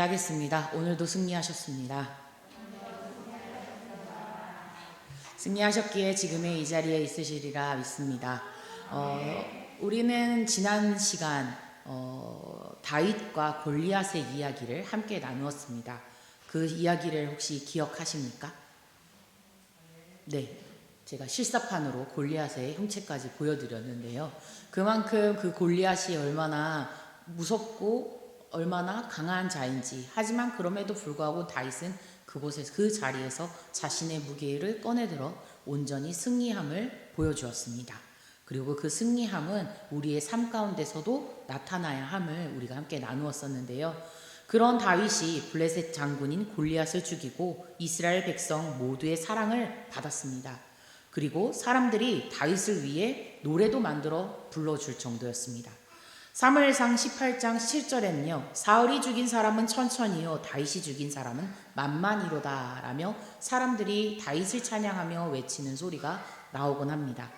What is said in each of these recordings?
기대하겠습니다. 오늘도 승리하셨습니다. 승리하셨기에 지금의 이 자리에 있으시리라 믿습니다. 우리는 지난 시간 다윗과 골리앗의 이야기를 함께 나누었습니다. 그 이야기를 혹시 기억하십니까? 네, 제가 실사판으로 골리앗의 형체까지 보여드렸는데요. 그만큼 그 골리앗이 얼마나 무섭고 얼마나 강한 자인지, 하지만 그럼에도 불구하고 다윗은 그곳에서 그 자리에서 자신의 무기를 꺼내들어 온전히 승리함을 보여주었습니다. 그리고 그 승리함은 우리의 삶 가운데서도 나타나야 함을 우리가 함께 나누었었는데요. 그런 다윗이 블레셋 장군인 골리앗을 죽이고 이스라엘 백성 모두의 사랑을 받았습니다. 그리고 사람들이 다윗을 위해 노래도 만들어 불러줄 정도였습니다. 사무엘상 18장 7절에는요, 사울이 죽인 사람은 천천히요 다윗이 죽인 사람은 만만히로다 라며 사람들이 다윗을 찬양하며 외치는 소리가 나오곤 합니다.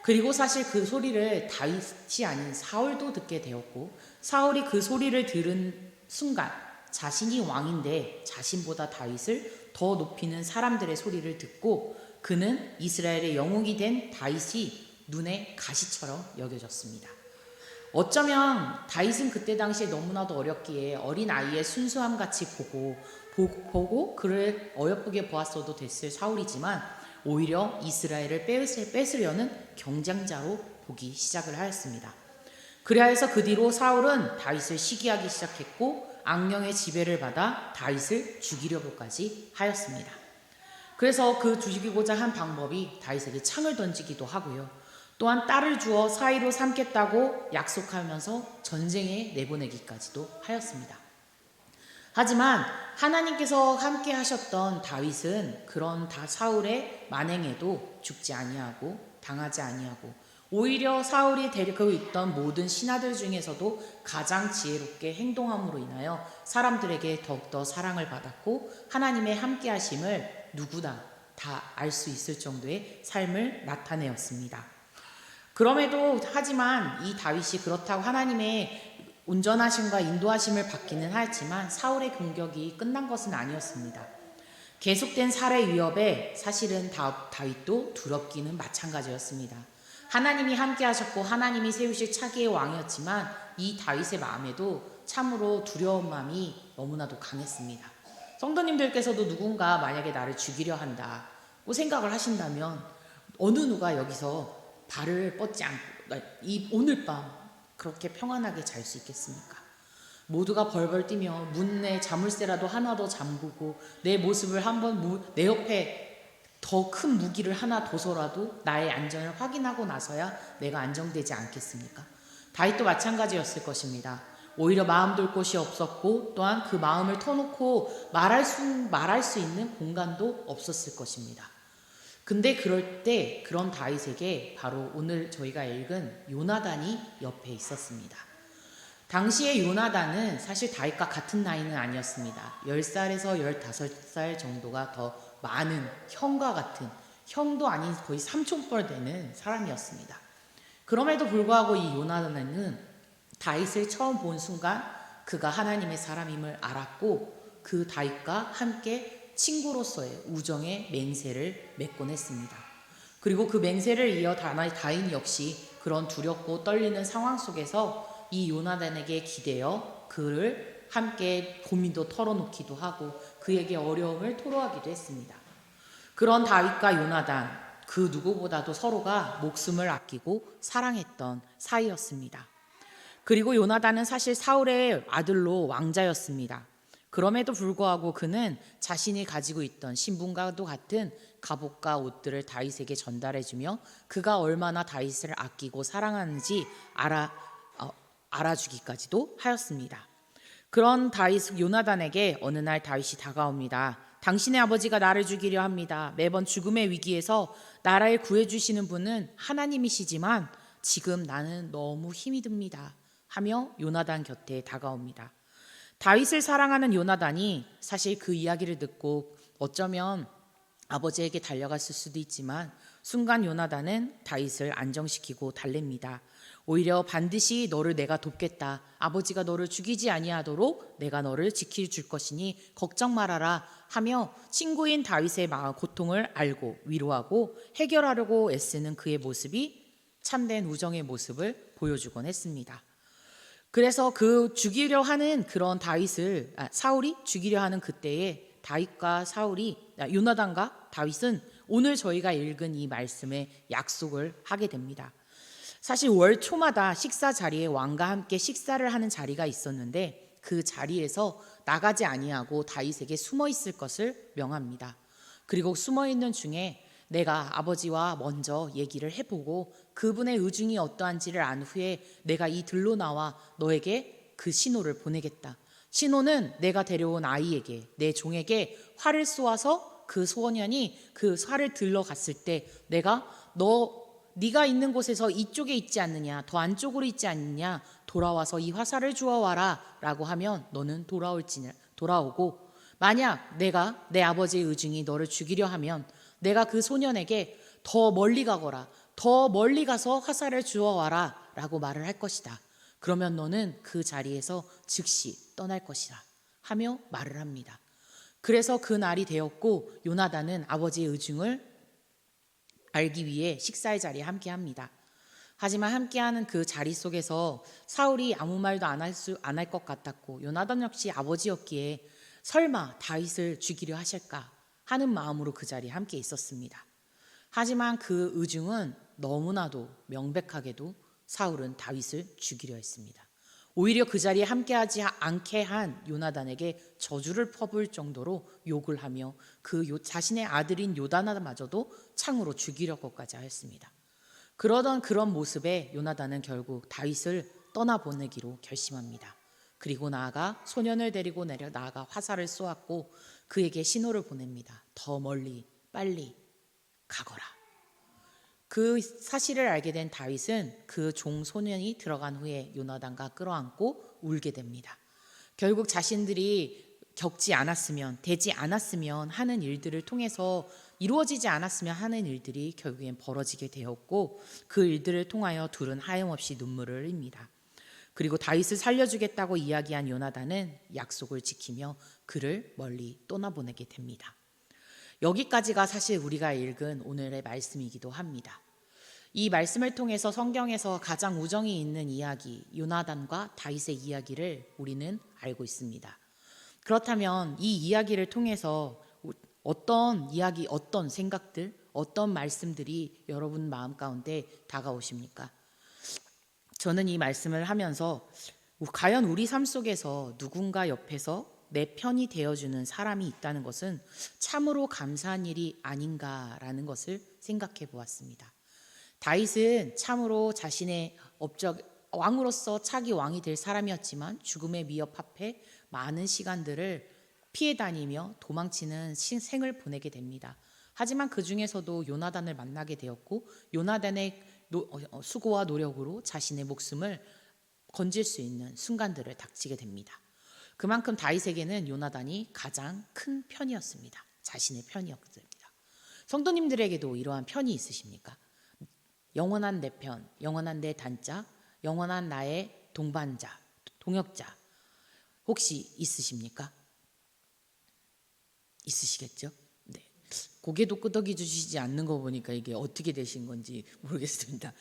그리고 사실 그 소리를 다윗이 아닌 사울도 듣게 되었고, 사울이 그 소리를 들은 순간 자신이 왕인데 자신보다 다윗을 더 높이는 사람들의 소리를 듣고 그는 이스라엘의 영웅이 된 다윗이 눈에 가시처럼 여겨졌습니다. 어쩌면 다윗은 그때 당시에 너무나도 어렸기에 어린 아이의 순수함 같이 보고 그를 어여쁘게 보았어도 됐을 사울이지만 오히려 이스라엘을 뺏으려는 경쟁자로 보기 시작을 하였습니다. 그래야 해서 그 뒤로 사울은 다윗을 시기하기 시작했고 악령의 지배를 받아 다윗을 죽이려고까지 하였습니다. 그래서 그 죽이고자 한 방법이 다윗에게 창을 던지기도 하고요. 또한 딸을 주어 사위로 삼겠다고 약속하면서 전쟁에 내보내기까지도 하였습니다. 하지만 하나님께서 함께 하셨던 다윗은 그런 사울의 만행에도 죽지 아니하고 당하지 아니하고 오히려 사울이 데리고 있던 모든 신하들 중에서도 가장 지혜롭게 행동함으로 인하여 사람들에게 더욱더 사랑을 받았고 하나님의 함께 하심을 누구나 다 알 수 있을 정도의 삶을 나타내었습니다. 그럼에도 하지만 이 다윗이 그렇다고 하나님의 운전하심과 인도하심을 받기는 하였지만 사울의 공격이 끝난 것은 아니었습니다. 계속된 살해 위협에 사실은 다윗도 두렵기는 마찬가지였습니다. 하나님이 함께 하셨고 하나님이 세우실 차기의 왕이었지만 이 다윗의 마음에도 참으로 두려운 마음이 너무나도 강했습니다. 성도님들께서도 누군가 만약에 나를 죽이려 한다고 생각을 하신다면 어느 누가 여기서 발을 뻗지 않고 오늘 밤 그렇게 평안하게 잘 수 있겠습니까? 모두가 벌벌 뛰며 문에 자물쇠라도 하나 더 잠그고 내 모습을 한번 내 옆에 더 큰 무기를 하나 둬서라도 나의 안전을 확인하고 나서야 내가 안정되지 않겠습니까? 다윗도 마찬가지였을 것입니다. 오히려 마음 둘 곳이 없었고 또한 그 마음을 터놓고 말할 수 있는 공간도 없었을 것입니다. 근데 그럴 때 그런 다윗에게 바로 오늘 저희가 읽은 요나단이 옆에 있었습니다. 당시의 요나단은 사실 다윗과 같은 나이는 아니었습니다. 10살에서 15살 정도가 더 많은 형과 같은, 형도 아닌 거의 삼촌뻘 되는 사람이었습니다. 그럼에도 불구하고 이 요나단은 다윗을 처음 본 순간 그가 하나님의 사람임을 알았고 그 다윗과 함께 친구로서의 우정의 맹세를 맺곤 했습니다. 그리고 그 맹세를 이어 다윗 역시 그런 두렵고 떨리는 상황 속에서 이 요나단에게 기대어 그를 함께 고민도 털어놓기도 하고 그에게 어려움을 토로하기도 했습니다. 그런 다윗과 요나단, 그 누구보다도 서로가 목숨을 아끼고 사랑했던 사이였습니다. 그리고 요나단은 사실 사울의 아들로 왕자였습니다. 그럼에도 불구하고 그는 자신이 가지고 있던 신분과도 같은 갑옷과 옷들을 다윗에게 전달해주며 그가 얼마나 다윗을 아끼고 사랑하는지 알아주기까지도 하였습니다. 그런 요나단에게 어느 날 다윗이 다가옵니다. 당신의 아버지가 나를 죽이려 합니다. 매번 죽음의 위기에서 나라를 구해주시는 분은 하나님이시지만 지금 나는 너무 힘이 듭니다. 하며 요나단 곁에 다가옵니다. 다윗을 사랑하는 요나단이 사실 그 이야기를 듣고 어쩌면 아버지에게 달려갔을 수도 있지만 순간 요나단은 다윗을 안정시키고 달랩니다. 오히려 반드시 너를 내가 돕겠다. 아버지가 너를 죽이지 아니하도록 내가 너를 지켜줄 것이니 걱정 말아라 하며 친구인 다윗의 마음 고통을 알고 위로하고 해결하려고 애쓰는 그의 모습이 참된 우정의 모습을 보여주곤 했습니다. 그래서 그 죽이려 하는 그런 사울이 죽이려 하는 그때에 요나단과 다윗은 오늘 저희가 읽은 이 말씀에 약속을 하게 됩니다. 사실 월 초마다 식사 자리에 왕과 함께 식사를 하는 자리가 있었는데 그 자리에서 나가지 아니하고 다윗에게 숨어 있을 것을 명합니다. 그리고 숨어 있는 중에 내가 아버지와 먼저 얘기를 해보고 그분의 의중이 어떠한지를 안 후에 내가 이 들로 나와 너에게 그 신호를 보내겠다. 신호는 내가 데려온 아이에게, 내 종에게 활을 쏘아서 그 소년이 그 활을 들러 갔을 때 내가 네가 있는 곳에서 이쪽에 있지 않느냐, 더 안쪽으로 있지 않느냐, 돌아와서 이 화살을 주워와라 라고 하면 너는 돌아오고, 만약 내가 내 아버지의 의중이 너를 죽이려 하면 내가 그 소년에게 더 멀리 가거라, 더 멀리 가서 화살을 주워와라 라고 말을 할 것이다. 그러면 너는 그 자리에서 즉시 떠날 것이다 하며 말을 합니다. 그래서 그 날이 되었고 요나단은 아버지의 의중을 알기 위해 식사의 자리에 함께합니다. 하지만 함께하는 그 자리 속에서 사울이 아무 말도 안 할 것 같았고 요나단 역시 아버지였기에 설마 다윗을 죽이려 하실까 하는 마음으로 그 자리에 함께 있었습니다. 하지만 그 의중은 너무나도 명백하게도 사울은 다윗을 죽이려 했습니다. 오히려 그 자리에 함께하지 않게 한 요나단에게 저주를 퍼부을 정도로 욕을 하며 자신의 아들인 요나단마저도 창으로 죽이려고까지 하였습니다. 그러던 그런 모습에 요나단은 결국 다윗을 떠나보내기로 결심합니다. 그리고 나아가 소년을 데리고 나아가 화살을 쏘았고 그에게 신호를 보냅니다. 더 멀리 빨리 가거라. 그 사실을 알게 된 다윗은 그 종 소년이 들어간 후에 요나단과 끌어안고 울게 됩니다. 결국 자신들이 되지 않았으면 하는 일들을 통해서 이루어지지 않았으면 하는 일들이 결국엔 벌어지게 되었고 그 일들을 통하여 둘은 하염없이 눈물을 흘립니다. 그리고 다윗을 살려주겠다고 이야기한 요나단은 약속을 지키며 그를 멀리 떠나보내게 됩니다. 여기까지가 사실 우리가 읽은 오늘의 말씀이기도 합니다. 이 말씀을 통해서 성경에서 가장 우정이 있는 이야기, 요나단과 다윗의 이야기를 우리는 알고 있습니다. 그렇다면 이 이야기를 통해서 어떤 이야기, 어떤 생각들, 어떤 말씀들이 여러분 마음 가운데 다가오십니까? 저는 이 말씀을 하면서 과연 우리 삶 속에서 누군가 옆에서 내 편이 되어주는 사람이 있다는 것은 참으로 감사한 일이 아닌가라는 것을 생각해 보았습니다. 다윗은 참으로 자신의 왕으로서 차기 왕이 될 사람이었지만 죽음의 위협 앞에 많은 시간들을 피해 다니며 도망치는 생을 보내게 됩니다. 하지만 그 중에서도 요나단을 만나게 되었고 요나단의 수고와 노력으로 자신의 목숨을 건질 수 있는 순간들을 닥치게 됩니다. 그만큼 다윗에게는 요나단이 가장 큰 편이었습니다. 자신의 편이었습니다. 성도님들에게도 이러한 편이 있으십니까? 영원한 내 편, 영원한 내 단짝, 영원한 나의 동반자, 동역자 혹시 있으십니까? 있으시겠죠? 네. 고개도 끄덕여 주시지 않는 거 보니까 이게 어떻게 되신 건지 모르겠습니다.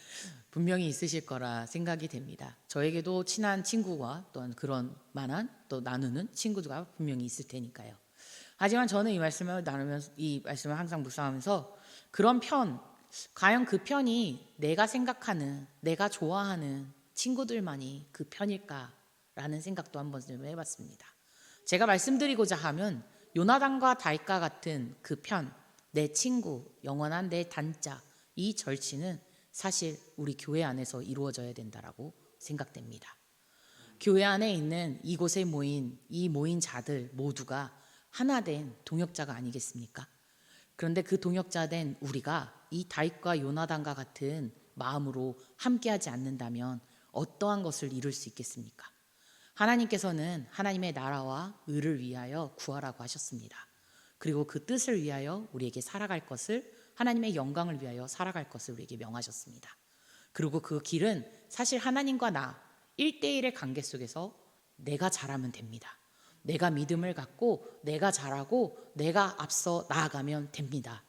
분명히 있으실 거라 생각이 됩니다. 저에게도 친한 친구와 또한 그런 만한 또 나누는 친구가 분명히 있을 테니까요. 하지만 저는 이 말씀을 항상 묵상하면서 그런 편, 과연 그 편이 내가 생각하는, 내가 좋아하는 친구들만이 그 편일까라는 생각도 한번 좀 해봤습니다. 제가 말씀드리고자 하면 요나단과 다윗과 같은 그 편, 내 친구, 영원한 내 단짝, 이 절치는 사실 우리 교회 안에서 이루어져야 된다라고 생각됩니다. 교회 안에 있는 이곳에 모인 자들 모두가 하나된 동역자가 아니겠습니까? 그런데 그 동역자된 우리가 이 다윗과 요나단과 같은 마음으로 함께하지 않는다면 어떠한 것을 이룰 수 있겠습니까? 하나님께서는 하나님의 나라와 의를 위하여 구하라고 하셨습니다. 그리고 그 뜻을 위하여 우리에게 살아갈 것을, 하나님의 영광을 위하여 살아갈 것을 우리에게 명하셨습니다. 그리고 그 길은 사실 하나님과 나 1대1의 관계 속에서 내가 잘하면 됩니다. 내가 믿음을 갖고 내가 잘하고 내가 앞서 나아가면 됩니다.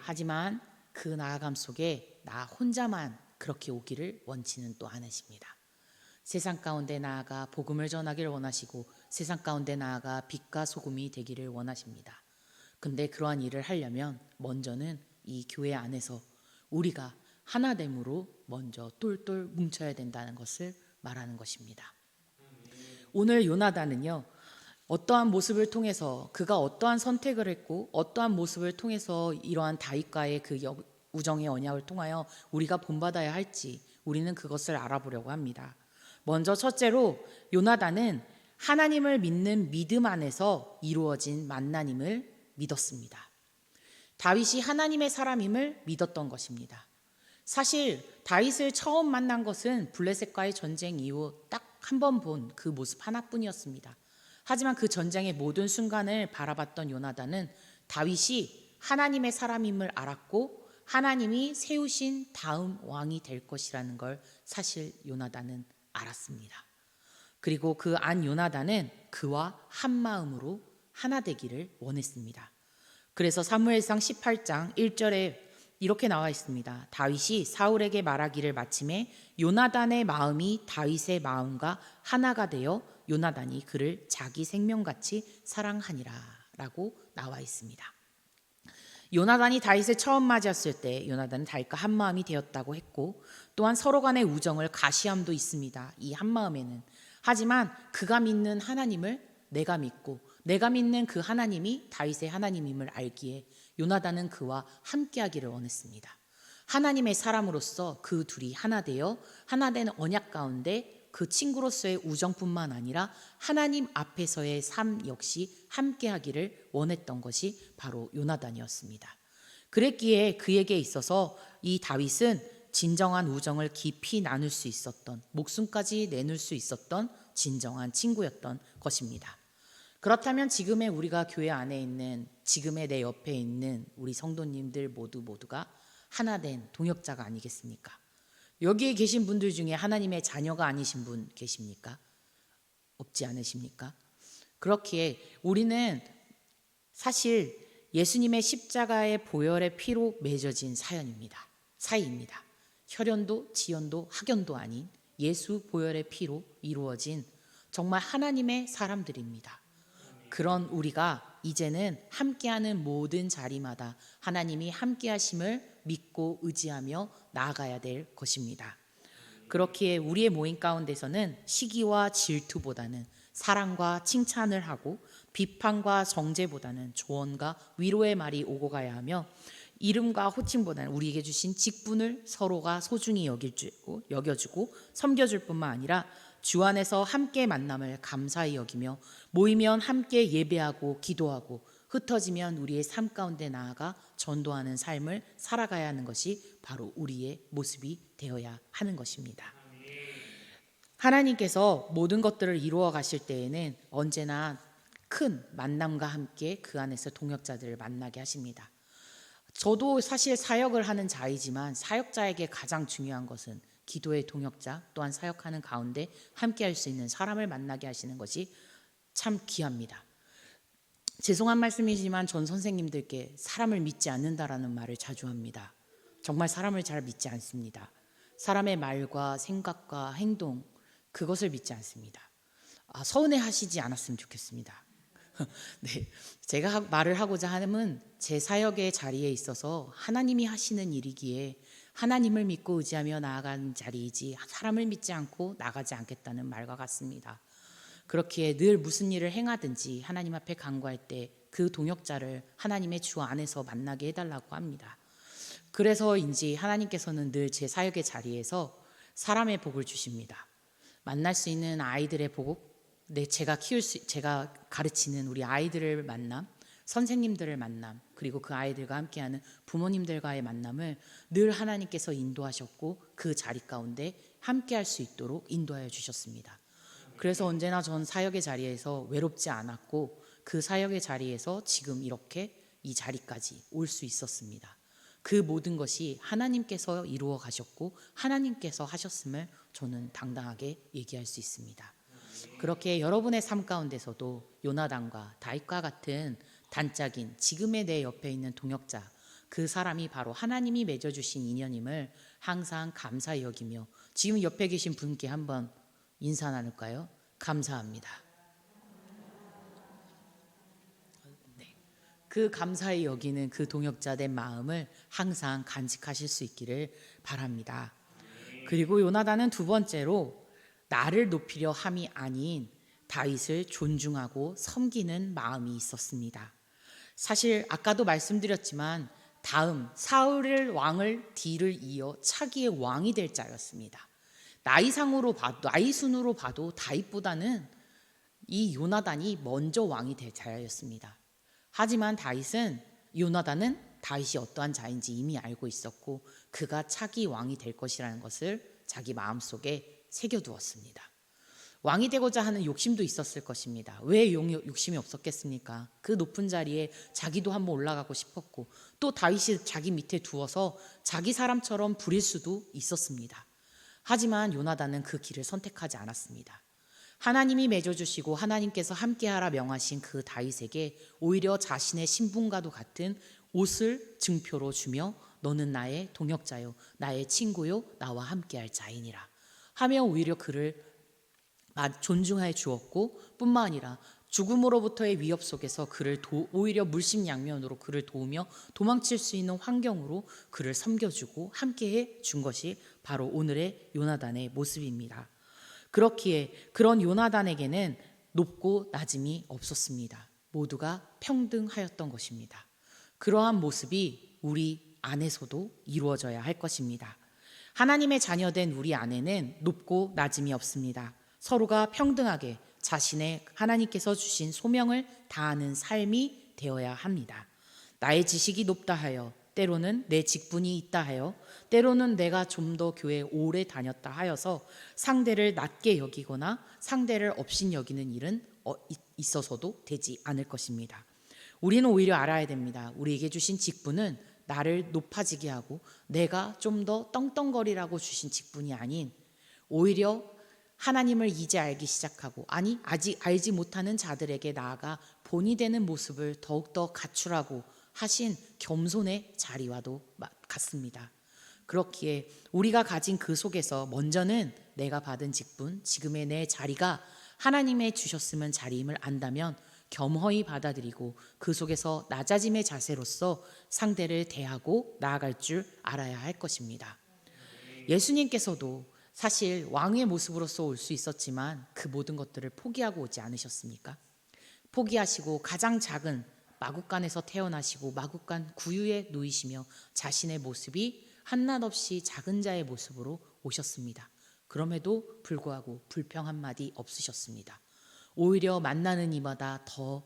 하지만 그 나아감 속에 나 혼자만 그렇게 오기를 원치는 또 않으십니다. 세상 가운데 나아가 복음을 전하기를 원하시고 세상 가운데 나아가 빛과 소금이 되기를 원하십니다. 근데 그러한 일을 하려면 먼저는 이 교회 안에서 우리가 하나됨으로 먼저 똘똘 뭉쳐야 된다는 것을 말하는 것입니다. 오늘 요나단은요, 어떠한 모습을 통해서 그가 어떠한 선택을 했고 어떠한 모습을 통해서 이러한 다윗과의 그 우정의 언약을 통하여 우리가 본받아야 할지 우리는 그것을 알아보려고 합니다. 먼저 첫째로 요나단은 하나님을 믿는 믿음 안에서 이루어진 만남임을 믿었습니다. 다윗이 하나님의 사람임을 믿었던 것입니다. 사실 다윗을 처음 만난 것은 블레셋과의 전쟁 이후 딱 한 번 본 그 모습 하나뿐이었습니다. 하지만 그 전쟁의 모든 순간을 바라봤던 요나단은 다윗이 하나님의 사람임을 알았고 하나님이 세우신 다음 왕이 될 것이라는 걸 사실 요나단은 알았습니다. 그리고 그 안 요나단은 그와 한 마음으로 하나 되기를 원했습니다. 그래서 사무엘상 18장 1절에 이렇게 나와 있습니다. 다윗이 사울에게 말하기를 마침에 요나단의 마음이 다윗의 마음과 하나가 되어 요나단이 그를 자기 생명같이 사랑하니라 라고 나와 있습니다. 요나단이 다윗을 처음 맞이했을 때 요나단은 다윗과 한 마음이 되었다고 했고 또한 서로 간의 우정을 가시함도 있습니다. 이 한 마음에는. 하지만 그가 믿는 하나님을 내가 믿고 내가 믿는 그 하나님이 다윗의 하나님임을 알기에 요나단은 그와 함께하기를 원했습니다. 하나님의 사람으로서 그 둘이 하나 되어 하나 된 언약 가운데 그 친구로서의 우정뿐만 아니라 하나님 앞에서의 삶 역시 함께하기를 원했던 것이 바로 요나단이었습니다. 그랬기에 그에게 있어서 이 다윗은 진정한 우정을 깊이 나눌 수 있었던, 목숨까지 내놓을 수 있었던 진정한 친구였던 것입니다. 그렇다면 지금의 우리가 교회 안에 있는, 지금의 내 옆에 있는 우리 성도님들 모두가 하나 된 동역자가 아니겠습니까? 여기에 계신 분들 중에 하나님의 자녀가 아니신 분 계십니까? 없지 않으십니까? 그렇기에 우리는 사실 예수님의 십자가의 보혈의 피로 맺어진 사이입니다. 혈연도 지연도 학연도 아닌 예수 보혈의 피로 이루어진 정말 하나님의 사람들입니다. 그런 우리가 이제는 함께하는 모든 자리마다 하나님이 함께하심을 믿고 의지하며 나아가야 될 것입니다. 그렇기에 우리의 모임 가운데서는 시기와 질투보다는 사랑과 칭찬을 하고 비판과 정죄보다는 조언과 위로의 말이 오고 가야 하며 이름과 호칭보다는 우리에게 주신 직분을 서로가 소중히 여겨주고 섬겨줄 뿐만 아니라 주 안에서 함께 만남을 감사히 여기며 모이면 함께 예배하고 기도하고 흩어지면 우리의 삶 가운데 나아가 전도하는 삶을 살아가야 하는 것이 바로 우리의 모습이 되어야 하는 것입니다. 하나님께서 모든 것들을 이루어 가실 때에는 언제나 큰 만남과 함께 그 안에서 동역자들을 만나게 하십니다. 저도 사실 사역을 하는 자이지만 사역자에게 가장 중요한 것은 기도의 동역자 또한 사역하는 가운데 함께 할 수 있는 사람을 만나게 하시는 것이 참 귀합니다. 죄송한 말씀이지만 전 선생님들께 사람을 믿지 않는다라는 말을 자주 합니다. 정말 사람을 잘 믿지 않습니다. 사람의 말과 생각과 행동 그것을 믿지 않습니다. 서운해하시지 않았으면 좋겠습니다. 네, 제가 말을 하고자 하는 제 사역의 자리에 있어서 하나님이 하시는 일이기에 하나님을 믿고 의지하며 나아가는 자리이지 사람을 믿지 않고 나가지 않겠다는 말과 같습니다. 그렇기에 늘 무슨 일을 행하든지 하나님 앞에 간구할 때 그 동역자를 하나님의 주 안에서 만나게 해달라고 합니다. 그래서인지 하나님께서는 늘 제 사역의 자리에서 사람의 복을 주십니다. 만날 수 있는 아이들의 복, 제가 가르치는 우리 아이들을 만남, 선생님들을 만남, 그리고 그 아이들과 함께하는 부모님들과의 만남을 늘 하나님께서 인도하셨고 그 자리 가운데 함께할 수 있도록 인도하여 주셨습니다. 그래서 언제나 전 사역의 자리에서 외롭지 않았고 그 사역의 자리에서 지금 이렇게 이 자리까지 올 수 있었습니다. 그 모든 것이 하나님께서 이루어 가셨고 하나님께서 하셨음을 저는 당당하게 얘기할 수 있습니다. 그렇게 여러분의 삶 가운데서도 요나단과 다윗과 같은 단짝인 지금의 내 옆에 있는 동역자, 그 사람이 바로 하나님이 맺어주신 인연임을 항상 감사히 여기며, 지금 옆에 계신 분께 한번 인사 나눌까요? 감사합니다. 네. 그 감사히 여기는 그 동역자된 마음을 항상 간직하실 수 있기를 바랍니다. 그리고 요나단은 두 번째로 나를 높이려 함이 아닌 다윗을 존중하고 섬기는 마음이 있었습니다. 사실 아까도 말씀드렸지만 다음 사울 왕을 뒤를 이어 차기의 왕이 될 자였습니다. 나이 순으로 봐도 다윗보다는 이 요나단이 먼저 왕이 될 자였습니다. 하지만 요나단은 다윗이 어떠한 자인지 이미 알고 있었고 그가 차기 왕이 될 것이라는 것을 자기 마음속에 새겨두었습니다. 왕이 되고자 하는 욕심도 있었을 것입니다. 왜 욕심이 없었겠습니까? 그 높은 자리에 자기도 한번 올라가고 싶었고, 또 다윗이 자기 밑에 두어서 자기 사람처럼 부릴 수도 있었습니다. 하지만 요나단은 그 길을 선택하지 않았습니다. 하나님이 맺어주시고 하나님께서 함께하라 명하신 그 다윗에게 오히려 자신의 신분과도 같은 옷을 증표로 주며 너는 나의 동역자요 나의 친구요 나와 함께할 자이니라 하며 오히려 그를 존중해 주었고, 뿐만 아니라 죽음으로부터의 위협 속에서 그를 오히려 물심양면으로 그를 도우며 도망칠 수 있는 환경으로 그를 섬겨주고 함께해 준 것이 바로 오늘의 요나단의 모습입니다. 그렇기에 그런 요나단에게는 높고 낮음이 없었습니다. 모두가 평등하였던 것입니다. 그러한 모습이 우리 안에서도 이루어져야 할 것입니다. 하나님의 자녀된 우리 안에는 높고 낮음이 없습니다. 서로가 평등하게 자신의 하나님께서 주신 소명을 다하는 삶이 되어야 합니다. 나의 지식이 높다 하여, 때로는 내 직분이 있다 하여, 때로는 내가 좀 더 교회에 오래 다녔다 하여서 상대를 낮게 여기거나 상대를 업신여기는 일은 있어서도 되지 않을 것입니다. 우리는 오히려 알아야 됩니다. 우리에게 주신 직분은 나를 높아지게 하고 내가 좀 더 떵떵거리라고 주신 직분이 아닌, 오히려 하나님을 이제 알기 시작하고 아직 알지 못하는 자들에게 나아가 본이 되는 모습을 더욱더 갖추라고 하신 겸손의 자리와도 같습니다. 그렇기에 우리가 가진 그 속에서 먼저는 내가 받은 직분, 지금의 내 자리가 하나님의 주셨으면 자리임을 안다면 겸허히 받아들이고 그 속에서 낮아짐의 자세로서 상대를 대하고 나아갈 줄 알아야 할 것입니다. 예수님께서도 사실 왕의 모습으로서 올 수 있었지만 그 모든 것들을 포기하고 오지 않으셨습니까? 포기하시고 가장 작은 마국간에서 태어나시고 마국간 구유에 누이시며 자신의 모습이 한낱 없이 작은 자의 모습으로 오셨습니다. 그럼에도 불구하고 불평 한마디 없으셨습니다. 오히려 만나는 이마다 더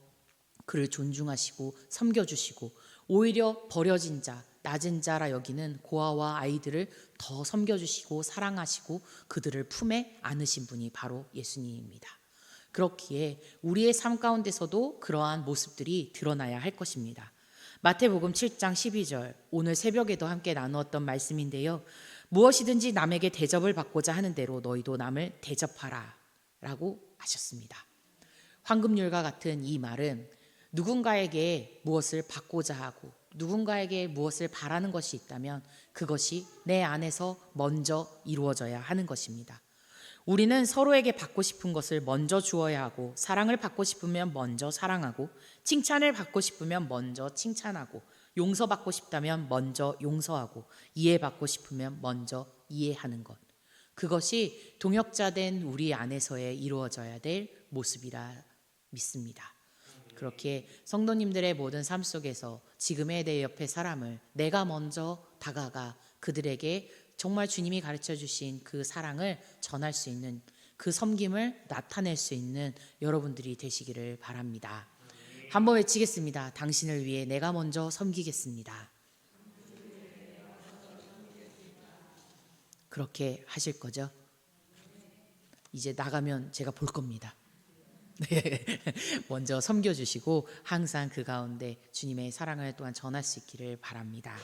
그를 존중하시고 섬겨주시고, 오히려 버려진 자, 낮은 자라 여기는 고아와 아이들을 더 섬겨주시고 사랑하시고 그들을 품에 안으신 분이 바로 예수님입니다. 그렇기에 우리의 삶 가운데서도 그러한 모습들이 드러나야 할 것입니다. 마태복음 7장 12절, 오늘 새벽에도 함께 나누었던 말씀인데요. 무엇이든지 남에게 대접을 받고자 하는 대로 너희도 남을 대접하라 라고 하셨습니다. 황금률과 같은 이 말은 누군가에게 무엇을 받고자 하고 누군가에게 무엇을 바라는 것이 있다면 그것이 내 안에서 먼저 이루어져야 하는 것입니다. 우리는 서로에게 받고 싶은 것을 먼저 주어야 하고, 사랑을 받고 싶으면 먼저 사랑하고, 칭찬을 받고 싶으면 먼저 칭찬하고, 용서받고 싶다면 먼저 용서하고, 이해받고 싶으면 먼저 이해하는 것, 그것이 동역자된 우리 안에서의 이루어져야 될 모습이라 믿습니다. 그렇게 성도님들의 모든 삶 속에서 지금의 내 옆에 사람을 내가 먼저 다가가 그들에게 정말 주님이 가르쳐 주신 그 사랑을 전할 수 있는, 그 섬김을 나타낼 수 있는 여러분들이 되시기를 바랍니다. 한번 외치겠습니다. 당신을 위해 내가 먼저 섬기겠습니다. 그렇게 하실 거죠? 이제 나가면 제가 볼 겁니다. 네. 먼저 섬겨주시고 항상 그 가운데 주님의 사랑을 또한 전할 수 있기를 바랍니다.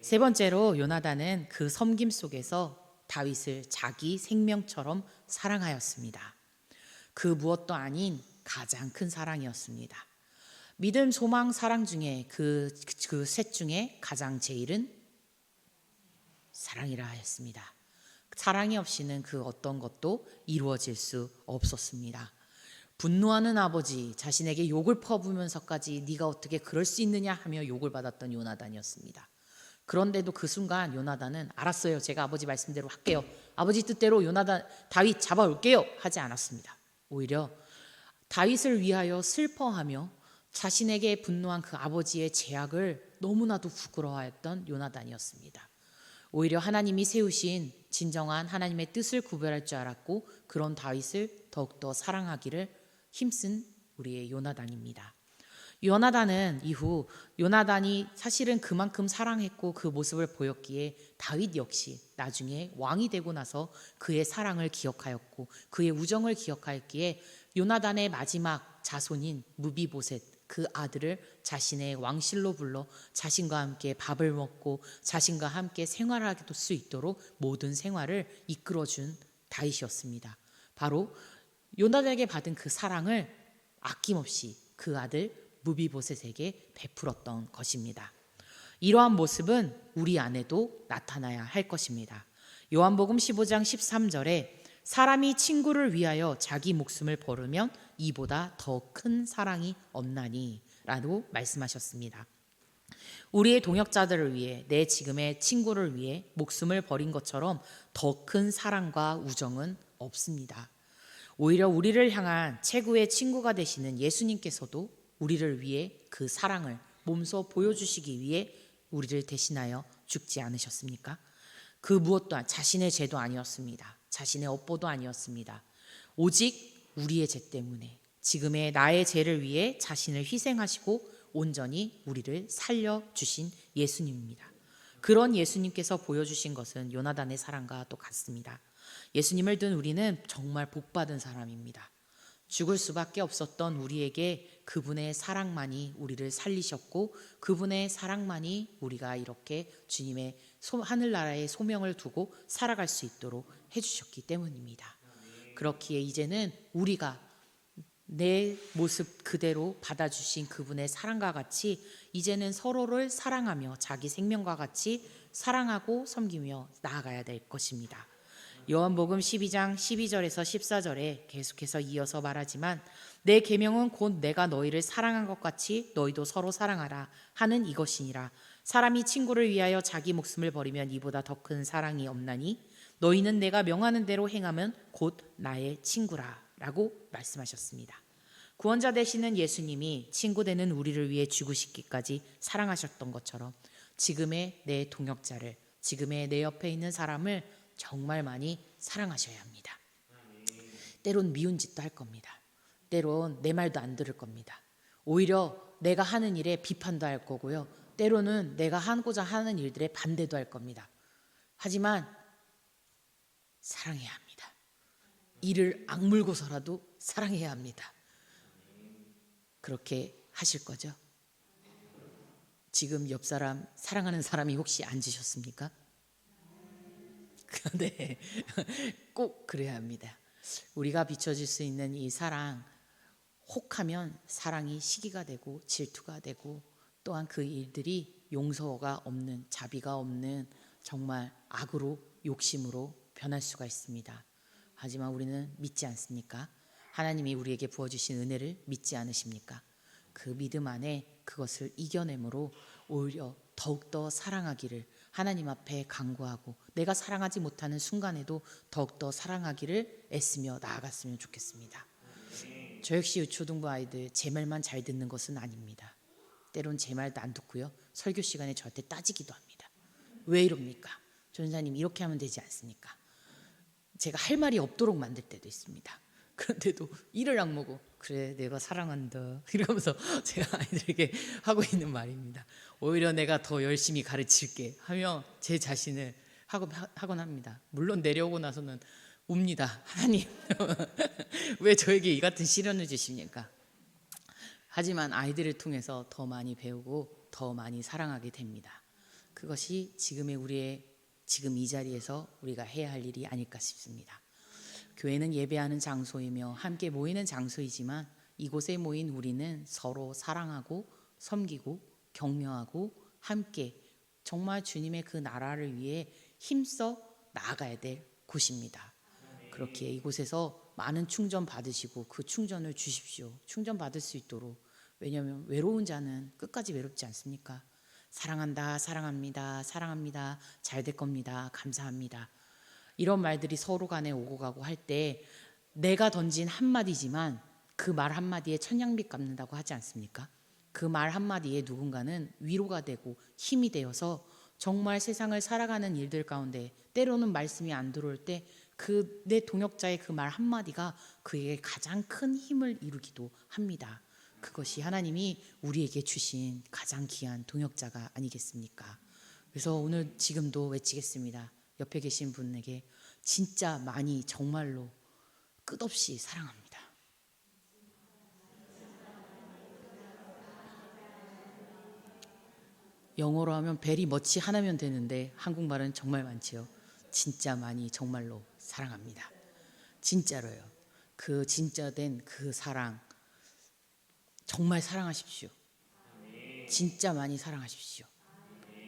세 번째로 요나단은 그 섬김 속에서 다윗을 자기 생명처럼 사랑하였습니다. 그 무엇도 아닌 가장 큰 사랑이었습니다. 믿음, 소망, 사랑 중에 그 셋 중에 가장 제일은 사랑이라 하였습니다. 사랑이 없이는 그 어떤 것도 이루어질 수 없었습니다. 분노하는 아버지, 자신에게 욕을 퍼부으면서까지 네가 어떻게 그럴 수 있느냐 하며 욕을 받았던 요나단이었습니다. 그런데도 그 순간 요나단은 알았어요. 제가 아버지 말씀대로 할게요. 아버지 뜻대로 다윗 잡아올게요. 하지 않았습니다. 오히려 다윗을 위하여 슬퍼하며 자신에게 분노한 그 아버지의 제약을 너무나도 부끄러워했던 요나단이었습니다. 오히려 하나님이 세우신 진정한 하나님의 뜻을 구별할 줄 알았고 그런 다윗을 더욱더 사랑하기를 힘쓴 우리의 요나단입니다. 요나단은 이후 요나단이 사실은 그만큼 사랑했고 그 모습을 보였기에 다윗 역시 나중에 왕이 되고 나서 그의 사랑을 기억하였고 그의 우정을 기억하였기에 요나단의 마지막 자손인 무비보셋 그 아들을 자신의 왕실로 불러 자신과 함께 밥을 먹고 자신과 함께 생활할 수 있도록 모든 생활을 이끌어준 다윗이었습니다. 바로 요나단에게 받은 그 사랑을 아낌없이 그 아들 무비보셋에게 베풀었던 것입니다. 이러한 모습은 우리 안에도 나타나야 할 것입니다. 요한복음 15장 13절에 사람이 친구를 위하여 자기 목숨을 버리면 이보다 더 큰 사랑이 없나니 라고 말씀하셨습니다. 우리의 동역자들을 위해 내 지금의 친구를 위해 목숨을 버린 것처럼 더 큰 사랑과 우정은 없습니다. 오히려 우리를 향한 최고의 친구가 되시는 예수님께서도 우리를 위해 그 사랑을 몸소 보여주시기 위해 우리를 대신하여 죽지 않으셨습니까? 그 무엇도 자신의 죄도 아니었습니다. 자신의 업보도 아니었습니다. 오직 우리의 죄 때문에 지금의 나의 죄를 위해 자신을 희생하시고 온전히 우리를 살려주신 예수님입니다. 그런 예수님께서 보여주신 것은 요나단의 사랑과 똑같습니다. 예수님을 둔 우리는 정말 복받은 사람입니다. 죽을 수밖에 없었던 우리에게 그분의 사랑만이 우리를 살리셨고 그분의 사랑만이 우리가 이렇게 주님의 하늘나라의 소명을 두고 살아갈 수 있도록 해주셨기 때문입니다. 그렇기에 이제는 우리가 내 모습 그대로 받아주신 그분의 사랑과 같이 이제는 서로를 사랑하며 자기 생명과 같이 사랑하고 섬기며 나아가야 될 것입니다. 요한복음 12장 12절에서 14절에 계속해서 이어서 말하지만 내 계명은 곧 내가 너희를 사랑한 것 같이 너희도 서로 사랑하라 하는 이것이니라. 사람이 친구를 위하여 자기 목숨을 버리면 이보다 더 큰 사랑이 없나니 너희는 내가 명하는 대로 행하면 곧 나의 친구라 라고 말씀하셨습니다. 구원자 되시는 예수님이 친구 되는 우리를 위해 죽으시기까지 사랑하셨던 것처럼 지금의 내 동역자를 지금의 내 옆에 있는 사람을 정말 많이 사랑하셔야 합니다. 때론 미운 짓도 할 겁니다. 때론 내 말도 안 들을 겁니다. 오히려 내가 하는 일에 비판도 할 거고요. 때로는 내가 하고자 하는 일들에 반대도 할 겁니다. 하지만 사랑해야 합니다. 이를 악물고서라도 사랑해야 합니다. 그렇게 하실 거죠? 지금 옆 사람 사랑하는 사람이 혹시 앉으셨습니까? 네, 꼭 그래야 합니다. 우리가 비춰질 수 있는 이 사랑, 혹하면 사랑이 시기가 되고 질투가 되고 또한 그 일들이 용서가 없는, 자비가 없는 정말 악으로 욕심으로 변할 수가 있습니다. 하지만 우리는 믿지 않습니까? 하나님이 우리에게 부어주신 은혜를 믿지 않으십니까? 그 믿음 안에 그것을 이겨내므로 오히려 더욱더 사랑하기를 하나님 앞에 간구하고 내가 사랑하지 못하는 순간에도 더욱더 사랑하기를 애쓰며 나아갔으면 좋겠습니다. 저 역시 유초등부 아이들 제 말만 잘 듣는 것은 아닙니다. 때론 제 말도 안 듣고요. 설교 시간에 저한테 따지기도 합니다. 왜 이럽니까? 전사님 이렇게 하면 되지 않습니까? 제가 할 말이 없도록 만들 때도 있습니다. 그런데도 이를 악먹고 그래 내가 사랑한다 이러면서 제가 아이들에게 하고 있는 말입니다. 오히려 내가 더 열심히 가르칠게 하며 제 자신을 하곤 합니다. 물론 내려오고 나서는 웁니다. 하나님 왜 저에게 이 같은 시련을 주십니까? 하지만 아이들을 통해서 더 많이 배우고 더 많이 사랑하게 됩니다. 그것이 지금 이 자리에서 우리가 해야 할 일이 아닐까 싶습니다. 교회는 예배하는 장소이며 함께 모이는 장소이지만 이곳에 모인 우리는 서로 사랑하고 섬기고 격려하고 함께 정말 주님의 그 나라를 위해 힘써 나아가야 될 곳입니다. 그렇기에 이곳에서 많은 충전 받으시고 그 충전을 주십시오. 충전 받을 수 있도록. 왜냐하면 외로운 자는 끝까지 외롭지 않습니까? 사랑한다, 사랑합니다, 사랑합니다, 잘 될 겁니다, 감사합니다. 이런 말들이 서로 간에 오고 가고 할 때 내가 던진 한마디지만 그 말 한마디에 천냥빚 갚는다고 하지 않습니까? 그 말 한마디에 누군가는 위로가 되고 힘이 되어서 정말 세상을 살아가는 일들 가운데 때로는 말씀이 안 들어올 때 그 내 동역자의 그 말 한마디가 그에게 가장 큰 힘을 이루기도 합니다. 그것이 하나님이 우리에게 주신 가장 귀한 동역자가 아니겠습니까? 그래서 오늘 지금도 외치겠습니다. 옆에 계신 분에게 진짜 많이 정말로 끝없이 사랑합니다. 영어로 하면 very much 하나면 되는데 한국말은 정말 많지요. 진짜 많이 정말로 사랑합니다. 진짜로요. 그 진짜 된 그 사랑 정말 사랑하십시오. 진짜 많이 사랑하십시오.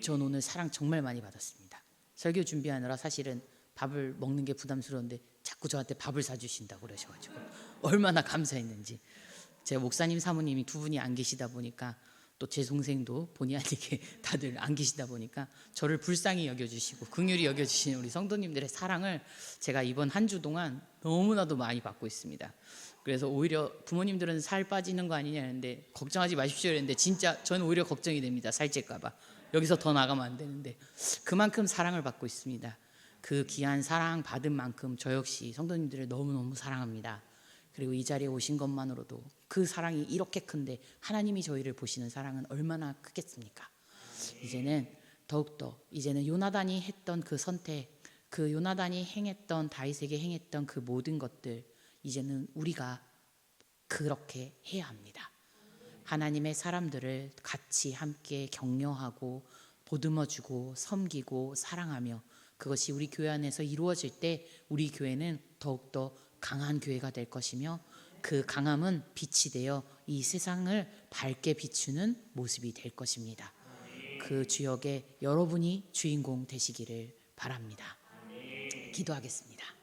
전 오늘 사랑 정말 많이 받았습니다. 설교 준비하느라 사실은 밥을 먹는 게 부담스러운데 자꾸 저한테 밥을 사주신다고 그러셔가지고 얼마나 감사했는지. 제가 목사님 사모님이 두 분이 안 계시다 보니까 또 제 동생도 본의 아니게 다들 안 계시다 보니까 저를 불쌍히 여겨주시고 긍휼히 여겨주시는 우리 성도님들의 사랑을 제가 이번 한 주 동안 너무나도 많이 받고 있습니다. 그래서 오히려 부모님들은 살 빠지는 거 아니냐 했는데 걱정하지 마십시오 했는데 진짜 저는 오히려 걱정이 됩니다. 살찔까 봐. 여기서 더 나가면 안 되는데 그만큼 사랑을 받고 있습니다. 그 귀한 사랑 받은 만큼 저 역시 성도님들을 너무너무 사랑합니다. 그리고 이 자리에 오신 것만으로도 그 사랑이 이렇게 큰데 하나님이 저희를 보시는 사랑은 얼마나 크겠습니까? 이제는 더욱더 이제는 요나단이 했던 그 선택, 그 요나단이 행했던 다윗에게 행했던 그 모든 것들 이제는 우리가 그렇게 해야 합니다. 하나님의 사람들을 같이 함께 격려하고 보듬어주고 섬기고 사랑하며 그것이 우리 교회 안에서 이루어질 때 우리 교회는 더욱더 강한 교회가 될 것이며 그 강함은 빛이 되어 이 세상을 밝게 비추는 모습이 될 것입니다. 그 주역에 여러분이 주인공 되시기를 바랍니다. 기도하겠습니다.